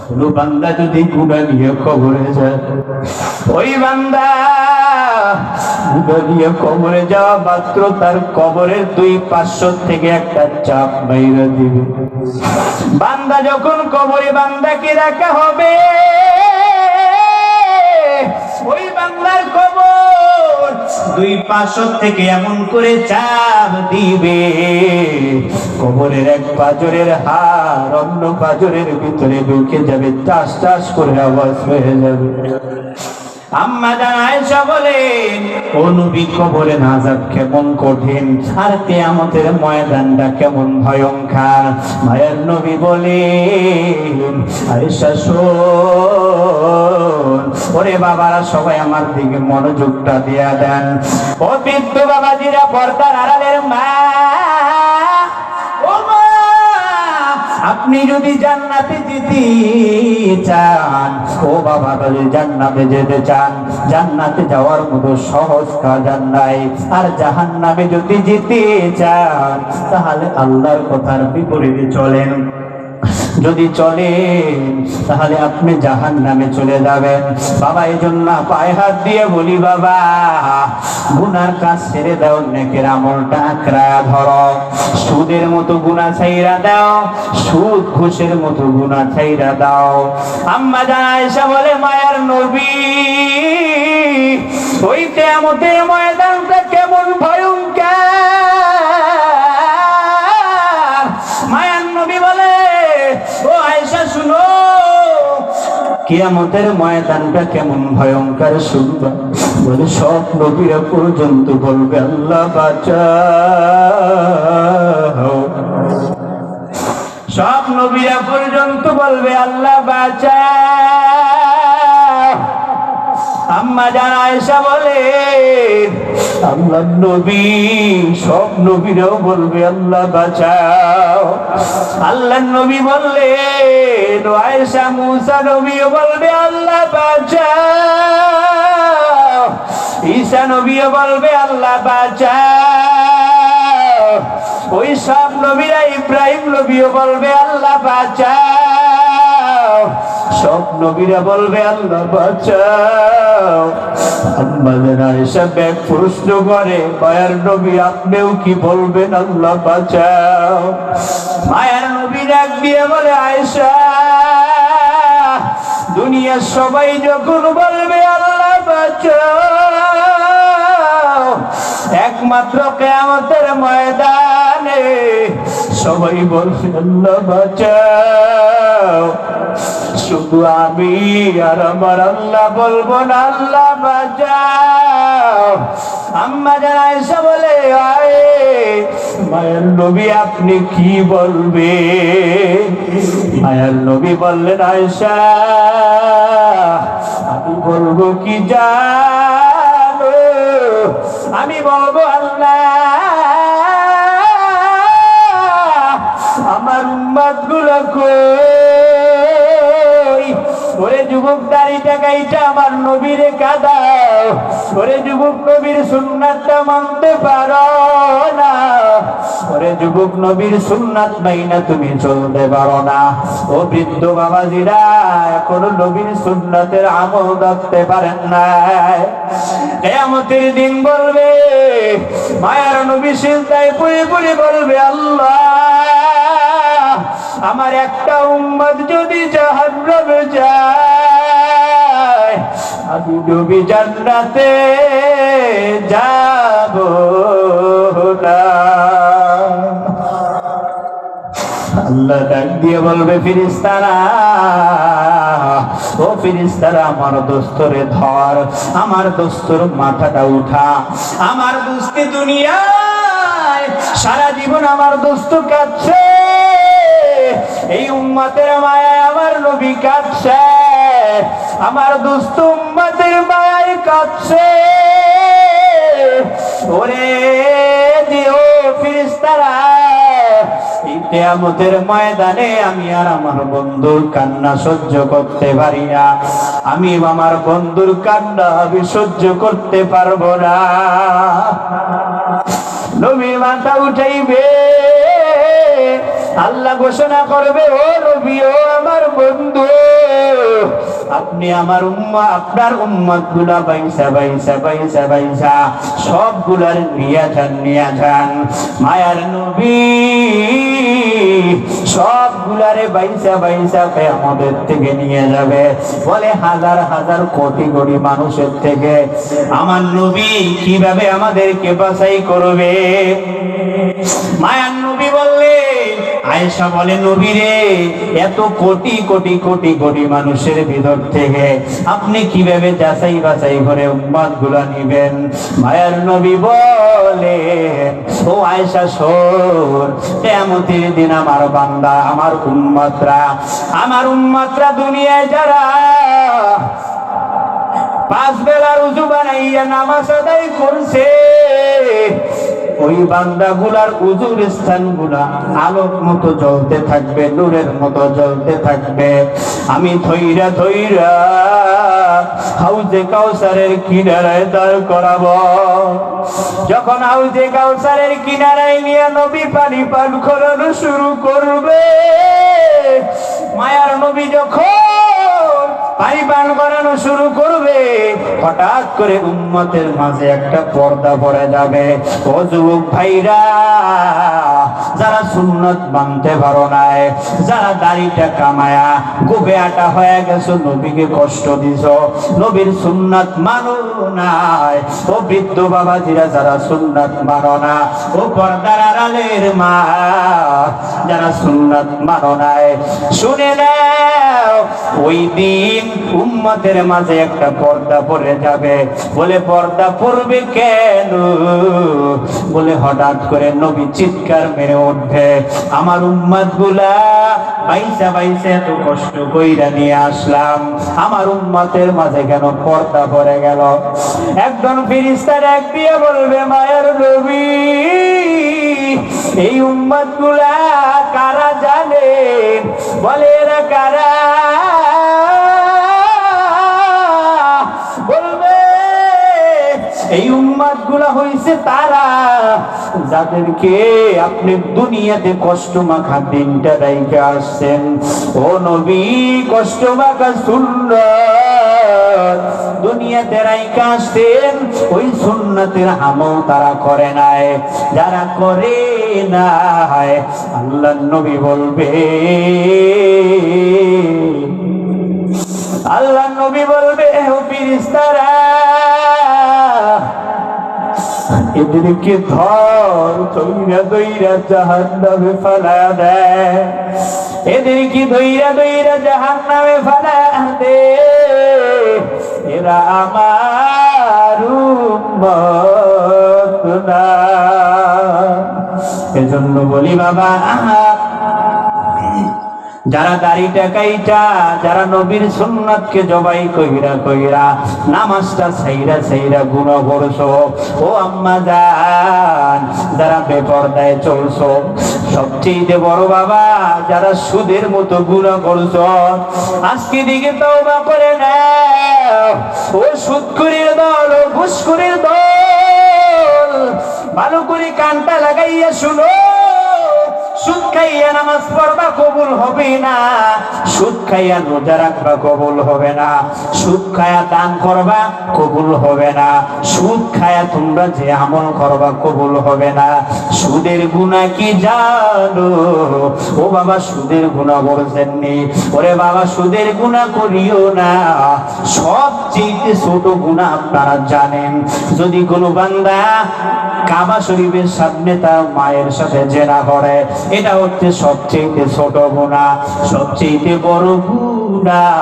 কোন বান্দা যদি গুনাহ নিয়ে কবরে যায়, ওই বান্দা গুনাহ নিয়ে কবরে যাওয়া মাত্র তার কবরের 2 থেকে একটা চাপ বাইরে দিবে। বান্দা যখন কবরে বান্দাকে রাখা হবে, ওই বাংলার কবর 2 থেকে এমন করে চাপ দিবে, কবরের এক পাঁজরের হাড় অন্য পাঁজরের ভিতরে ঢুকে যাবে, টাস টাস করে আওয়াজ হয়ে যাবে। আম্মা জান আয়েশা বলেন, ও নবী, কবরের আযাব কেমন কঠিন আর কিয়ামতের ময়দানটা কেমন ভয়ঙ্কর। মায়ের নবী বলেন, আয়েশা শোন, ওরে বাবারা সবাই আমার দিকে মনোযোগটা দিয়া দেন। ও বৃদ্ধ বাবাজিরা, পর্দার আড়ালের মা, ও মা, আপনি যদি জান্নাতে যেতে চান, ও বাবা যদি জান্নাতে যেতে চান, জান্নাতে যাওয়ার মতো সহজ কাজ আর নাই। আর জাহান্নামে যদি যেতে চান, তাহলে আল্লাহর কথার বিপরীতে চলেন। যদি চলেন তাহলে আপনি জাহান্নামে চলে যাবেন। বাবা, এই জন্য পায়ে হাত দিয়ে বলি, বাবা গুনার কাজ ছেড়ে দাও, নেকের আমলটা আঁকড়ায়া ধরো। সুদের মতো গুনাহ ছাইরা দাও, সুদ ঘুষের মতো গুনাহ ছাইরা দাও। আম্মা জান আয়েশা বলে, মায়ার নবী, ওই কিয়ামতের ময়দানটা কেমন ভয়ঙ্কর। মায়ার নবী বলে, ও আয়েশা শুনো, কিয়ামতের ময়দানটা কেমন ভয়ঙ্কর শুনবা। বলে, সব নবীরা পর্যন্ত বলবে আল্লাহ বাঁচাও, সব নবীরা পর্যন্ত বলবে আল্লাহ বাঁচাও। আম্মা জান আয়েশা বলে, আল্লাহ নবী, সব নবীরাও বলবে আল্লাহ বাঁচাও। আল্লাহ নবী বললেন, আয়েশা, মুসা নবীও বলবে আল্লাহ বাঁচাও, ঈসা নবীও বলবে আল্লাহ বাঁচাও, ওই সব নবীরা, ইব্রাহিম নবীও বলবে আল্লাহ বাঁচাও, সব নবীরা বলবে আল্লাহ বাঁচাও। আম্মা জান আয়েশা ব্যাগ প্রশ্ন করে, মায়ার নবী, আপনিও কি বলবেন আল্লাহ বাঁচাও? মায়ার নবী ডাক দিয়ে বলে, আয়েশা, দুনিয়ার সবাই যখন বলবে আল্লাহ বাঁচাও, একমাত্র কিয়ামতের ময়দানে সবাই বলবে আল্লাহ বাঁচাও, শুধু আমি আর আমার আল্লাহ বলবো না আল্লাহ বাঁচাও। আম্মা জান আয়েশা বলে, আয়ে মায়ের নবী, আপনি কি বলবে? মায়ের নবী বললেন, আয়েশা, আমি বলবো কি জানো? আমি বলবো, আল্লাহ আমার উম্মতগুলো কই? ওরে যুবক, দাড়িটা কাইটা আমার নবীরে কাঁদাও। ওরে যুবক, নবীর সুন্নাতটা মানতে পারো না। ওরে যুবক, নবীর সুন্নাত মাইনা তুমি চলতে পারো না। ও বৃদ্ধ বাবাজিরা, এখনো নবীর সুন্নাতের আমল করতে পারেন নাই। কিয়ামতের দিন বলবে, মায়ার নবী সিজদায় পড়ে পড়ে বলবে, আল্লাহ আমার একটা উম্মত যদি জাহান্নামে যায়, আমি নবী জান্নাতে যাব না। আল্লাহ ডাক দিয়ে বলবে, ফেরেশতারা, ও ফেরেশতারা, আমার দোস্তরে ধর, আমার দোস্তর মাথাটা উঠা। আমার দোস্তে দুনিয়ায় সারা জীবন আমার দোস্ত কাঁদছে, এই উম্মতের মায়ায় আমার নবী কাঁদছে, আমার দোস্ত উম্মতের মায়ায় কাঁদছে। ওরে দিও ফেরেশতারা, এই কিয়ামতের ময়দানে আমি আর আমার বন্ধুর কান্না সহ্য করতে পারি না, আমি আমার বন্ধুর কান্না আমি সহ্য করতে পারবো না। নবীর মাথা উঠাইবে, আল্লাহ ঘোষণা করবে, ও নবী, ও আমার বন্ধু, আপনি আমার আপনার উম্মত গুলা বাইসা বাইসা বাইসা বাইসা সবগুলার নিয়ে যান মায়ার নবী সবগুলারে বাইসা বাইসা কিয়ামতের থেকে নিয়ে যাবে। বলে হাজার হাজার কোটি কোটি মানুষের থেকে আমার নবী কিভাবে আমাদেরকে বাছাই করবে? মায়ার নবী বললে, আয়েশা বলে নবী রে, এত কোটি কোটি কোটি কোটি মানুষের ভিতর থেকে আপনি কিভাবে যাচাই বাছাই করে উম্মত গুলা নিবেন? মায়ার নবী বলে, ও আয়েশা শোন, কিয়ামতের দিন আমার বান্দা আমার উম্মতরা দুনিয়ায় যারা 5 বেলার উযু বানাইয়া নামাজ আদায় করছে, ওই বান্দাগুলার উযুর স্থানগুলা আলোর মতো জ্বলতে থাকবে, নূরের মতো জ্বলতে থাকবে। আমি ধইরা ধইরা হাউজে কাউসারের কিনারায় দাঁড় করাবো। যখন হাউজে কাউসারের কিনারায় নিয়ে নবী পানি পান করানো শুরু করবে, মায়ার নবী যখন পানি পান করানো শুরু করবে, হঠাৎ করে উম্মতের মাঝে একটা পর্দা পড়ে যাবে। ও যুবক ভাইরা, যারা সুন্নত মানতে পারো নাই, যারা দাড়িটা কামায়া গোবে আটা হয়ে গেছো, নবীকে কষ্ট দিছো, নবীর সুন্নত মানো নাই, ও বৃদ্ধ বাবাজিরা যারা সুন্নত মানো না, ও পর্দার আড়ালের মা যারা সুন্নত মানো নাই, শুনে নাও, ওই দিন উম্মতের মাঝে একটা পর্দা পড়ে যাবে। বলে পর্দা পড়বে কেন? বলে হঠাৎ করে নবী চিৎকার মেরে উঠবে, আমার উম্মত গুলা বাইসা বাইসা এত কষ্ট কইরা নিয়ে আসলাম, আমার উম্মতের মাঝে কেন পর্দা পড়ে গেল? একজন ফেরেশতা ডাক দিয়ে বলবে, মায়ার নবী, এই উম্মত গুলা কারা জানেন? বলে এরা কারা? এই উম্মত গুলা হইছে তারা যাদেরকে আপনি দুনিয়াতে কষ্ট মাখা দিনটা রাইখা আসছেন। ও নবী, কষ্ট মাখা সুন্নাত দুনিয়াতে রাইখা আসছেন, ওই সুন্নাতের আমল তারা করে নাই। যারা করে নাই, আল্লাহর নবী বলবে, আল্লাহর নবী বলবে, ও ফেরেশতারা, এদেরকে ধর, ধইরা ধইরা জাহান্নামে ফালা দে, এদেরকে ধইরা ধইরা জাহান্নামে ফালা দে, এরা আমার উম্মত না। এজন্য বলি বাবা, যারা দাড়িটা কাইটা, যারা নবীর সুন্নাতকে জবাই কইরা কইরা নামাজটা ছাইরা ছাইরা গুনাহ করছো, ও আম্মা জান, যারা বেপরদায় চলছো, সবচেয়ে বড় বাবা যারা সুদের মতো গুনাহ করছো, আজকে দিকে তওবা করে নাও। ও সুদখোরের দল, ও ঘুষখোরের দল, ভালো করে কানটা লাগাইয়া শুনো। সুদ খাইয়া নামাজ পড়বা কবুল হবে না, সুদ খাইয়া রোজা রাখবা কবুল হবে না, সুদ খায়া দান করবা কবুল হবে না, সুদ খায়া তোমরা যে আমল করবা কবুল হবে না। সুদের গুনাহ কি জানো? ও বাবা, সুদের গুনাহ করছেননি? ওরে বাবা, সুদের গুনাহ করিও না। সবচেয়ে ছোট গুনাহ আপনারা জানেন, যদি কোনো বান্দা কাবা শরীফের সামনে তার মায়ের সাথে জেনা করে, এটা হচ্ছে সবচেয়ে ছোট গুনাহ। সবচেয়ে বড় গুনাহ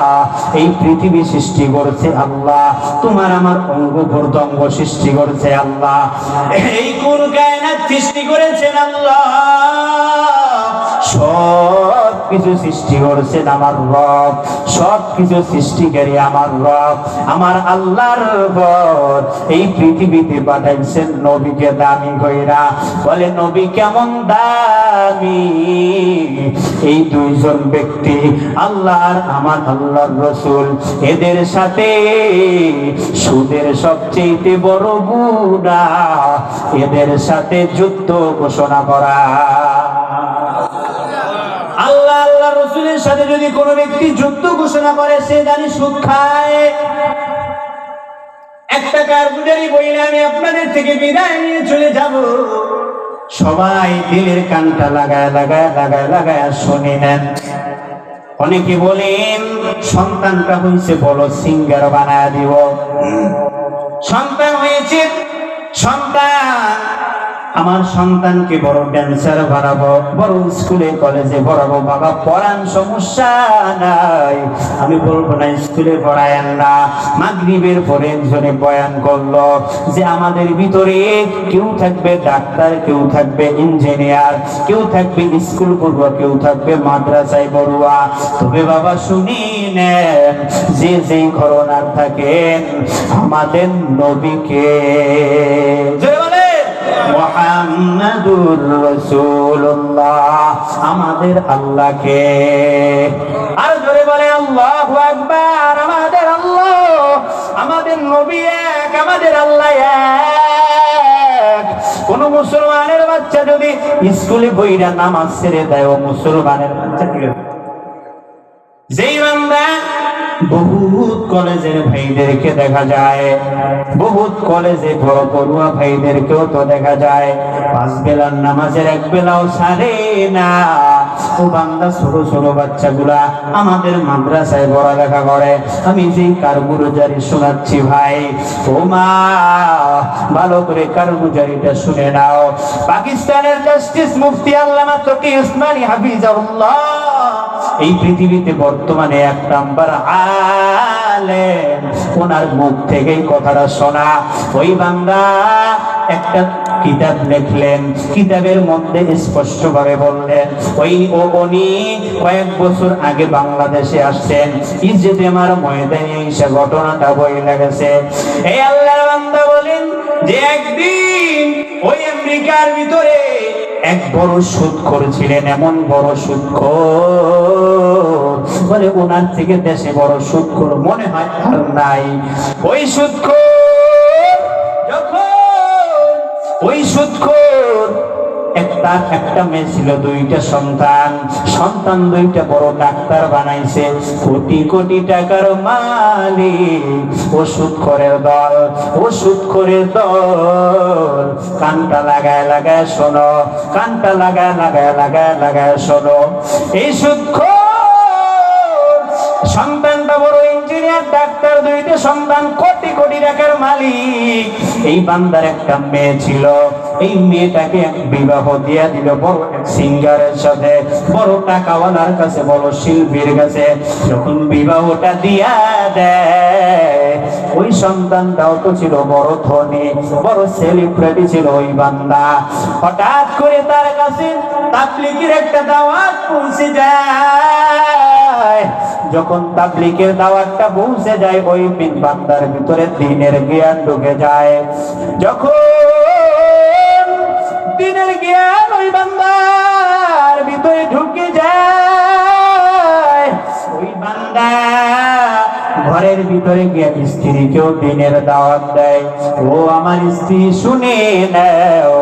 এই পৃথিবী সৃষ্টি করেছে আল্লাহ, তোমার আমার অঙ্গ প্রত্যঙ্গ সৃষ্টি করেছে আল্লাহ, এই কোন কায়নাত সৃষ্টি করেছেন আল্লাহ, সব কিছু সৃষ্টি করেছেন আমার রব, সব কিছু সৃষ্টিকারী আমার রব, আমার আল্লাহর রব এই পৃথিবীতে পাঠাইছেন নবীকে দামি কইরা। বলে নবী কেমন দামি? এই দুইজন ব্যক্তি, আল্লাহ আর আমার আল্লাহর রাসূল, এদের সাথে সুদের সবচেয়ে বড় গুনাহ, এদের সাথে যুদ্ধ ঘোষণা করা। আল্লাহ আল্লাহ রাসূলের মুসলমানের সাথে যদি কোনো ব্যক্তি যুদ্ধ ঘোষণা করে সে জানি সুদ খায়। একটা কারগুজারি বইলে আমি আপনাদের থেকে বিদায় নিয়ে চলে যাব, সবাই দিলের কানটা লাগায় লাগায় লাগায় লাগায় শুনে নেন। অনেকে বলেন সন্তানটা হয়েছে বড় সিঙ্গার বানায় দিব, সন্তান হয়েছে, সন্তান আমার সন্তানকে বড় ড্যান্সার বানাবো, বড় স্কুলে কলেজে পড়াবো। বাবা পড়ান, সমস্যা নাই, আমি বলবো না স্কুলে পড়ায়েন না। মাগরিবের পরে একজনে বয়ান করলো যে আমাদের ভিতরে কেউ থাকবে ডাক্তার, কেউ থাকবে ইঞ্জিনিয়ার, কেউ থাকবে স্কুল পড়ুয়া, কেউ থাকবে মাদ্রাসায় পড়ুয়া। তবে বাবা শুনি নেন, যে যেই ঘরনার থাকেন আমাদের নবীকে মুহাম্মাদুর রাসূলুল্লাহ, আমাদের আল্লাহকে। আর জোরে বলে আল্লাহু আকবার। আমাদের আল্লাহ, আমাদের নবী এক, আমাদের আল্লাহ এক। কোন মুসলমানের বাচ্চা যদি স্কুলে বইরা নামাজ ছেড়ে দেয়, ও মুসলমানের বাচ্চা যেই বান্দা বহুত কলেজের ভাইদেরকে দেখা যায়, বহুত কলেজে বড় পড়ুয়া ভাইদেরকেও তো দেখা যায়, 5 বেলার নামাজের 1 বেলাও ছাড়ে না। ও বান্দা ছোট ছোট বাচ্চাগুলা আমাদের মাদ্রাসায় পড়ালেখা করে। আমি যেই কারগুজারি শোনাচ্ছি ভাই, ও মা ভালো করে কারগুজারিটা শুনে নাও। পাকিস্তানের জাস্টিস মুফতি আল্লামা তকি উসমানী হাফিজাহুল্লাহ এই পৃথিবীতে বর্তমানে 1 নাম্বার আলেম, ওনার মুখ থেকেই কথাটা শোনা। ওই বান্দা একটা কিতাব লিখলেন, কিতাবের মধ্যে স্পষ্ট ভাবে বললেন উনি কয়েক বছর আগে বাংলাদেশে আসছেন, ইজতেমার ময়দানে এসে ঘটনাটা বইলা গেছে। এই আল্লাহর বান্দা বলেন যে একদিন ওই আমেরিকার ভিতরে এক বড় সুদখোর ছিলেন, এমন বড় সুদখোর বলে ওনার থেকে দেশে বড় সুদখোর মনে হয় আর নাই। ওই সুদখোর যখন, ওই সুদখোর একটা মেয়ে ছিল, 2টা সন্তান, সন্তান 2টা বড় ডাক্তার বানাইছে, কোটি কোটি টাকার মালিক। ও সুদখোরের দল, ও সুদখোরের দল, কানটা লাগায় লাগায় শোনো, কানটা লাগায় লাগায় লাগায় লাগায় শোনো। এই সুদখোর সন্তানটা বড় ইঞ্জিনিয়ার, ডাক্তার, 2টা সন্তান, কোটি কোটি টাকার মালিক। এই বান্দার একটা মেয়ে ছিল, এই মেয়েটাকে বিবাহ দিয়া দিল বড় এক সিঙ্গারের সাথে, বড় টাকাওয়ালার কাছে, বড় শিল্পীর কাছে। যখন বিবাহটা দিয়া দেয়, ওই সন্তানটাও তো ছিল বড় ধনী, বড় সেলিব্রিটি ছিল ওই বান্দা। হঠাৎ করে তার কাছে তাবলীগের একটা দাওয়াত পৌঁছে যায়। যখন তাবলীগের দাওয়াতটা পৌঁছে যায়, ওই বান্দার ভিতরে দ্বীনের জ্ঞান ঢুকে যায়। যখন দ্বীনের জ্ঞান ওই বান্দার ভিতরে ঢুকে যায়, ওই বান্দা ঘরের ভিতরে গিয়ে স্ত্রীকেও দ্বীনের দাওয়াত দেয়। ও আমার স্ত্রী শুনে নাও,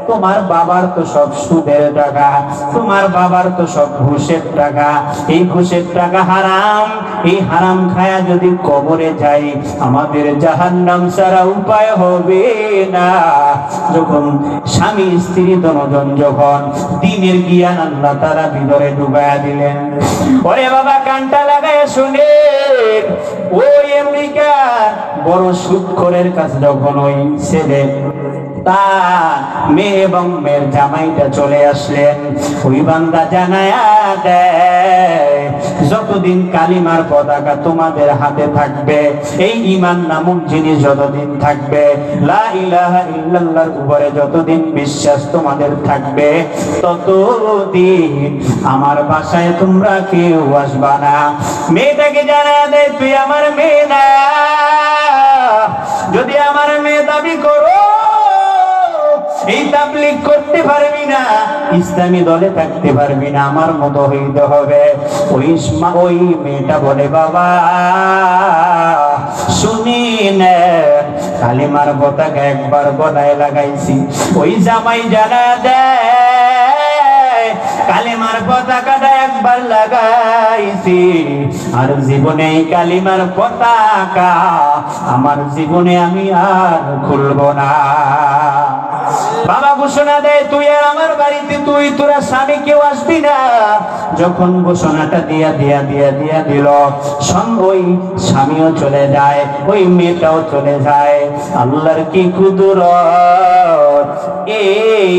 তোমার বাবার তো সব সুদের টাকা, তোমার বাবার তো সব ঘুষের টাকা, এই ঘুষের টাকা হারাম। এই হারাম খায়া যদি কবরে যাই, আমাদের জাহান্নাম ছাড়া উপায় হবে না। যখন স্বামী স্ত্রী দুজন যখন দ্বীনের জ্ঞান আল্লাহ তাআলা ভিতরে ডুবাইয়া দিলেন, ওরে বাবা কানটা লাগায় শুনে, ওই আমেরিকা বড় সুদখোরের কাছে যখন ওই ছেলে তার মেয়ে এবং মেয়ের জামাইটা চলে আসলেন, ওই বান্দা জানায়া দেয়, যতদিন কালিমার পতাকা তোমাদের হাতে থাকবে, এই ঈমান নামক জিনিস যতদিন থাকবে, লা ইলাহা ইল্লাল্লাহর উপরে যতদিন বিশ্বাস তোমাদের থাকবে, ততদিন আমার বাসায় তোমরা কেউ আসবা না। মেয়েটাকে জানায়া দেয়, তুই আমার মেয়ে না, যদি আমার মেয়ে দাবি করো এই তাবলীগ করতে পারবি না, ইসলামী দলে থাকতে পারবি না, আমার মতো হইতে হবে। ওই মেয়েটা বলে, বাবা শুনি না, কালিমার পতাকা একবার গলায় লাগাইছি। ওই জামাই জানা দেয়, কালিমার পতাকাটা একবার লাগাইছি, আর জীবনে এই কালিমার পতাকা আমার জীবনে আমি আর খুলব না। বাবা ঘোষণা দেয়, তুই আর আমার বাড়িতে তোরা স্বামী কেউ আসবি না। যখন ঘোষণাটা দিয়া দিল, ওই স্বামীও চলে যায়, ওই মেয়েটাও চলে যায়। আল্লাহর কি কুদরত, এই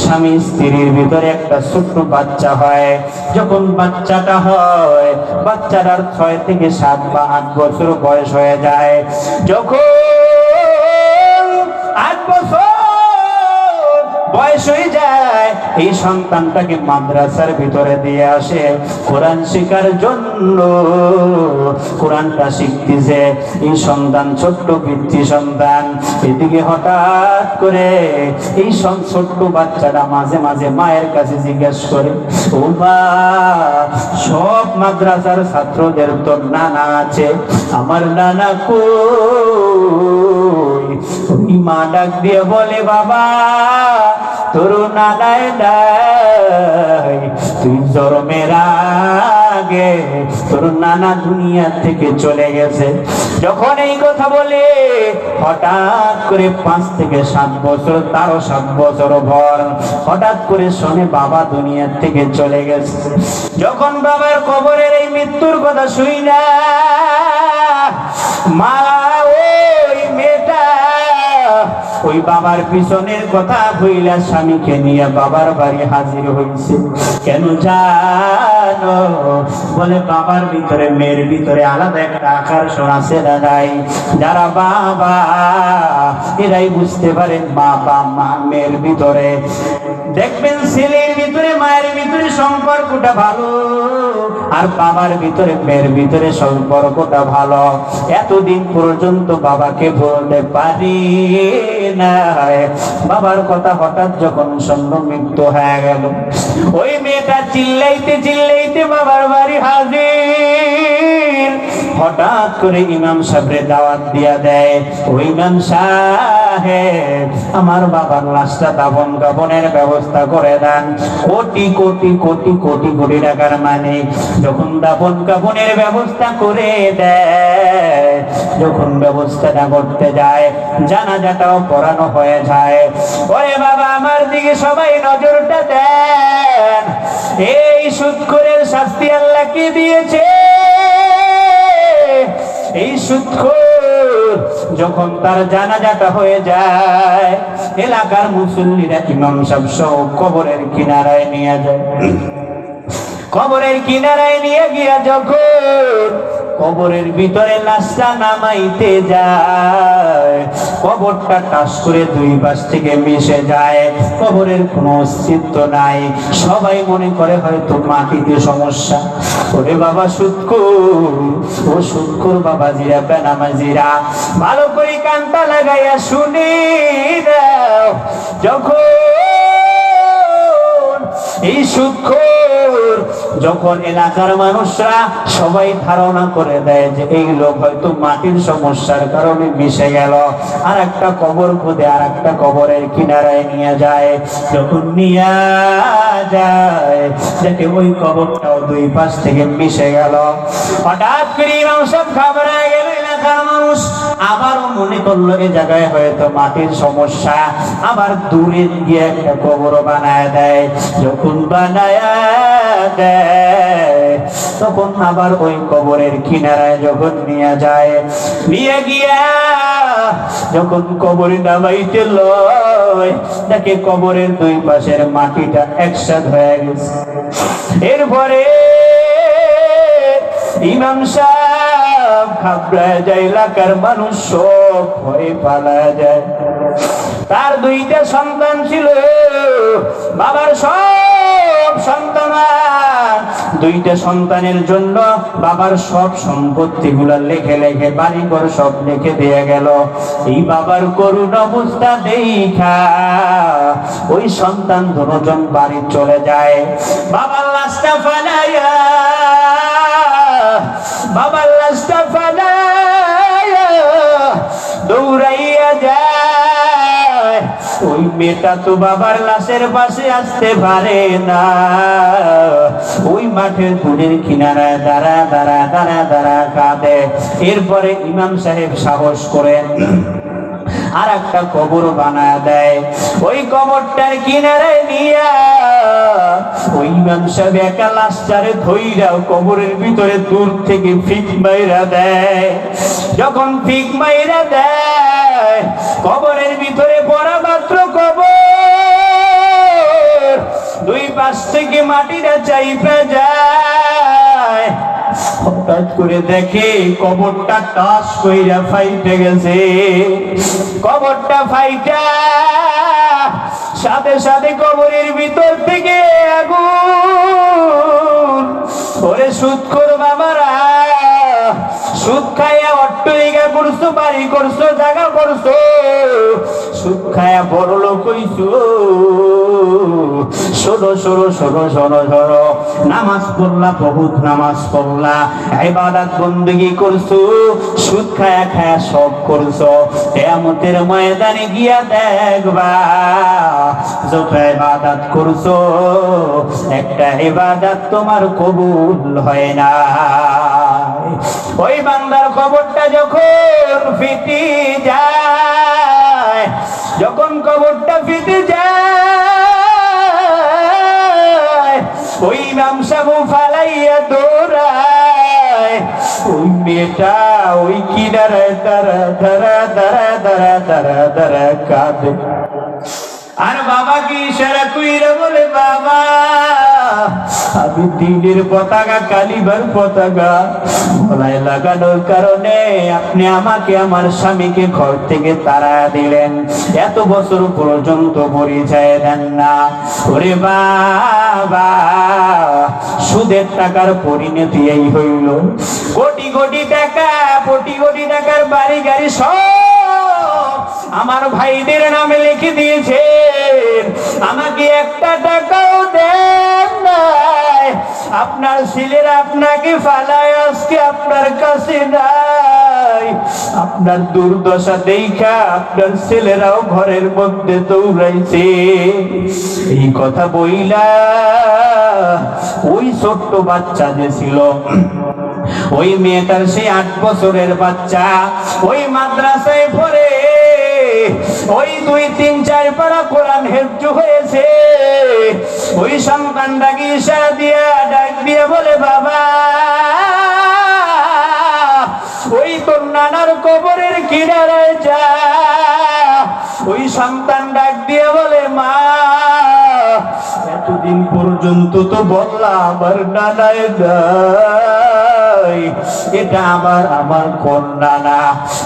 স্বামী স্ত্রীর ভিতরে একটা ছোট্ট বাচ্চা হয়। যখন বাচ্চাটা হয়, বাচ্চাটার 6 থেকে 7 বা 8 বছর বয়স হয়ে যায়। যখন 8 বছর বয়স হয়ে যায়, এই সন্তানটাকে মাদ্রাসার ভিতরে দিয়ে আসে কোরআন শেখার জন্য। কোরআনটা শিখতেছে এই সন্তান, ছোট্ট পিচ্চি সন্তান। এদিকে হঠাৎ করে এই ছোট্ট বাচ্চাটা মাঝে মাঝে মায়ের কাছে জিজ্ঞেস করে, ও মা, সব মাদ্রাসার ছাত্রদের তো নানা আছে, আমার নানা কই? ওই মা ডাক দিয়ে বলে, বাবা, তোর নানায় নাই, তুই জন্মের আগে তোর নানা দুনিয়া থেকে চলে গেছে। যখন এই কথা বলে, হঠাৎ করে 5 থেকে 7 বছর, তারও 7 বছর ভর হঠাৎ করে শোনে বাবা দুনিয়া থেকে চলে গেছে। যখন বাবার কবরের এই মৃত্যুর কথা শুই না, মা ওই মেয়েটা ওই বাবার পিছনের কথা হইলা স্বামীকে নিয়ে বাবার বাড়ি হাজির হয়েছে। কেন জানো? বলে বাবার ভিতরে মেয়ের ভিতরে আলাদা একটা আকর্ষণ আছে না নাই? যারা বাবা এরাই বুঝতে পারেন বাবা মা মেয়ের ভিতরে, দেখবেন ছেলের ভিতরে মায়ের ভিতরে সম্পর্কটা ভালো, আর বাবার ভিতরে মেয়ের ভিতরে সম্পর্কটা ভালো। এতদিন পর্যন্ত বাবাকে বলতে পারি না, বাবার কথা হঠাৎ যখন সন্ন্য মৃত্যু হয়ে গেল, ওই মেয়েটা চিল্লাইতে বাবার বাড়ি হাজির। হঠাৎ করে ইমাম সাহেবের দাওয়াত দিয়া দেয়, ওই ইমাম সাহেব, আমার বাবার লাশটা দাফন কাফনের ব্যবস্থা করে দেন। কোটি কোটি কোটি কোটি কোটি টাকার মানে যখন দাফন কাফনের ব্যবস্থা করে দেয়, যখন ব্যবস্থাটা করতে যায়, জানাজাটাও পড়ানো হয়ে যায়। ওরে বাবা, আমার দিকে সবাই নজরটা দেন, এই সুদখোরের শাস্তি আল্লাহ কি দিয়েছে? এই সুদখোর যখন তার জানাজাটা হয়ে যায়, এলাকার মুসল্লিরা ইমাম সাহেব সহ কবরের কিনারায় নিয়ে যায়। কবরের কিনারায় নিয়ে গিয়া যখন কবরের ভিতরে লাশটা নামাইতে যায়, কবরটা টাস করে 2 পাশ থেকে মিশে যায়। কবরের কোনো অস্তিত্ব নাই। সবাই মনে করে হয়তো মাটিতে সমস্যা। ওরে বাবা সুদখোর, ও সুদখোর বাবাজিরা, বেনামাজিরা, ভালো করে কানটা লাগাইয়া শুনি দাও। যখন এই সুদখোর, যখন এলাকার মানুষরা সবাই ধারণা করে দেয় যে এই লোক হয়তো মাটির সমস্যার কারণে মিশে গেল, আর একটা কবর খুঁজে আর একটা কবরের কিনারায় নিয়ে যায়। যখন নিয়ে যায়, দেখে ওই কবরটাও 2 পাশ থেকে মিশে গেল। হঠাৎ করে ইমাম সাহেব ঘাবড়ায় গেল। এলাকার মানুষ আবারও মনে করলো এই জায়গায় হয়তো মাটির সমস্যা, আবার দূরে গিয়ে একটা কবর বানায় দেয়। যখন বানায় দেয়, তখন আবার ওই কবরের কিনারায় যখন নিয়ে যায়, নিয়ে গিয়া যখন কবরে নামাইতে লয়, দেখে কবরের 2 পাশের মাটিটা একসাথে হয়ে গেছে। এরপরে ইমাম সাহেব ঘাবড়ায় যায়, এলাকার মানুষ সব ভয়ে পালায় যায়। তার 2টা সন্তান ছিল, বাবার সব সন্তান, 2টা সন্তানের জন্য বাবার সব সম্পত্তি গুলা লেখে লেখে বাড়িঘর সব লিখে দিয়ে গেল। এই বাবার করুণ অবস্থা দেখা ওই সন্তান দুজন বাড়ি চলে যায়। বাবার লাশটা ফালাইয়া, বাবার লাশটা ফালাইয়া দৌড়াইয়া যায় ওই মেয়েটা তো বাবার লাশের পাশে আসতে পারে না, ওই মাঠের দূরের কিনারায় দাঁড়া দাঁড়া দাঁড়া দাঁড়া কাঁদে। এরপরে ইমাম সাহেব সাহস করে আর একটা কবর বানায় দেয়। ওই কবরটার কিনারায় নিয়া ওই ইমাম সাহেব একা লাশটারে ধইরাও কবরের ভিতরে দূর থেকে ফিক মাইরা দেয়। যখন ফিক মাইরা দেয়, কবরের ভিতরে পড়া মাত্র কবর দুই পাশ থেকে মাটিটা চাইপা যায়। হঠাৎ করে দেখে কবরটা টাস কইরা ফাইটে গেছে। কবরটা ফাইটা সাথে সাথে কবরের ভিতর থেকে আগুন। ওরে সুদখোর বাবারা, সুদ খাইয়া অট্টালিকা করছো, বাড়ি করছো, জায়গা করছো, সুদ খাইয়া বড় লোক হইছো। শোনো শোনো শোনো শোনো শোনো, নামাজ পড়লা, বহুত নামাজ পড়লা, ইবাদত বন্দেগি করছো, সুদ খায়া খায়া সব করছো। কিয়ামতের ময়দানে গিয়া দেখবা যত ইবাদত করছো, একটা ইবাদত তোমার কবুল হয় না। ওই বান্দার কবরটা যখন ফিটি যায়, যখন কবরটা ফিটে যায়, ওই ইমাম সাহেব ফালাইয়া দৌড়ায়। ওই মেয়েটা ওই কিনারায় দাঁড়া দাঁড়া দাঁড়া দাঁড়া দাঁড়া দাঁড়া কাঁদে। আর বাবাকে ইশারা কইরা বলে, বাবা আমি দিনের পতাকা, কালিমার পতাকা গলায় লাগানোর কারণে আপনি আমাকে, আমার স্বামীকে ঘর থেকে তাড়া দিলেন, এত বছর পর্যন্ত পরিচয় দেন না। ওরে বাবা, সুদের টাকার পরিণতি এই হইল। কোটি কোটি টাকা, কোটি কোটি টাকার বাড়ি গাড়ি সব আমার ভাইদের নামে লিখে দিয়েছে, আমাকে একটা টাকাও দেন নাই। আপনার ছেলেরা আপনাকে ফালায় আজকে আপনার কাছে নাই। আপনার দুর্দশা দেখা আপনার ছেলেরাও ঘরের মধ্যে দৌড়াইছে। এই কথা বইলা ওই ছোট্ট বাচ্চা যে ছিল, ওই মেয়েটার সেই 8 বছরের বাচ্চা, ওই মাদ্রাসায় পড়ে, ওই 2, 3, 4 পারা কোরআন হেফজ হয়েছে। ওই সন্তানটাকে ইশারা দিয়া ডাক দিয়ে বলে, বাবা ওই তোর নানার কবরের কিনারায় যা। ওই সন্তান ডাক দিয়ে বলে, মা এতদিন পর্যন্ত তো বললাম আমার নানায় নাই, এটা আমার কন্যা না।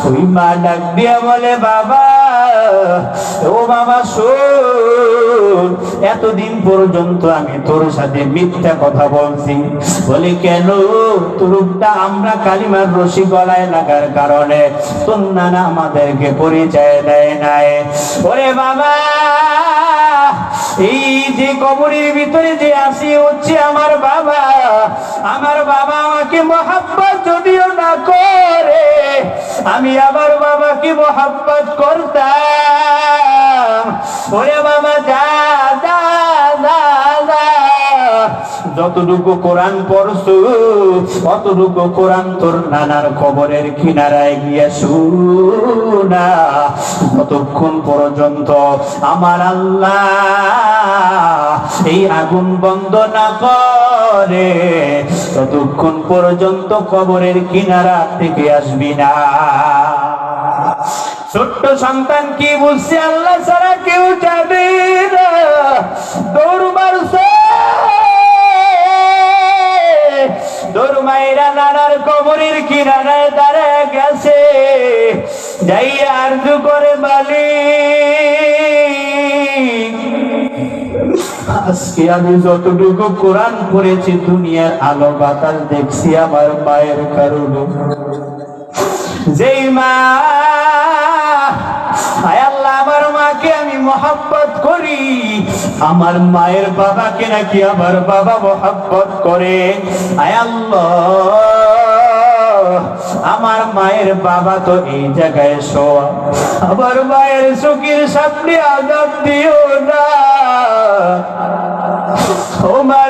ওই মা ডাক দিয়া বলে, বাবা ও বাবা শোন, এতদিন পর্যন্ত আমি তোর সাথে মিথ্যা কথা বলছি। বলি কেন? তোরটা আমরা কালিমার রশি গলায় লাগার কারণে তোর নানা আমাদেরকে পরিচয় দেয় নাই। ওরে বাবা, এই যে কবরের ভিতরে যে আসি হচ্ছে আমার বাবা। আমার বাবা আমাকে মহাব্বত যদিও না করে, আমি আমার বাবাকে মহাব্বত করতাম। ওরে বাবা যা যা যা যা, যতটুকু কোরআন পড়ছো অতটুকু কোরআন তোর নানার কবরের কিনারায় গিয়ে শুনা। যতক্ষণ পর্যন্ত আমার আল্লাহ এই আগুন বন্ধ না করে, ততক্ষণ পর্যন্ত কবরের কিনারা থেকে আসবি না। ছোট্ট সন্তান কি বুঝছে? আল্লাহ ছাড়া কেউ যাবে না। দৌড় মারছে, দৌড় মাইরা নানার কবরের কিনারায় দাঁড়ায় গেছে। যাই আরজু করে, মালিক আজকে আমি যতটুকু কোরআন পড়েছি, দুনিয়ার আলো বাতাস দেখছি আমার মায়ের কারণে। যেই মা, আয় আল্লাহ আমার মাকে আমি মহব্বত করি, আমার মায়ের বাবাকে নাকি আমার বাবা মহব্বত করে। আয় আল্লাহ আমার মায়ের বাবা তো এই জায়গায় শোয়া, আমার মায়ের চোখের সামনে আজাব দিও না ও মালিক।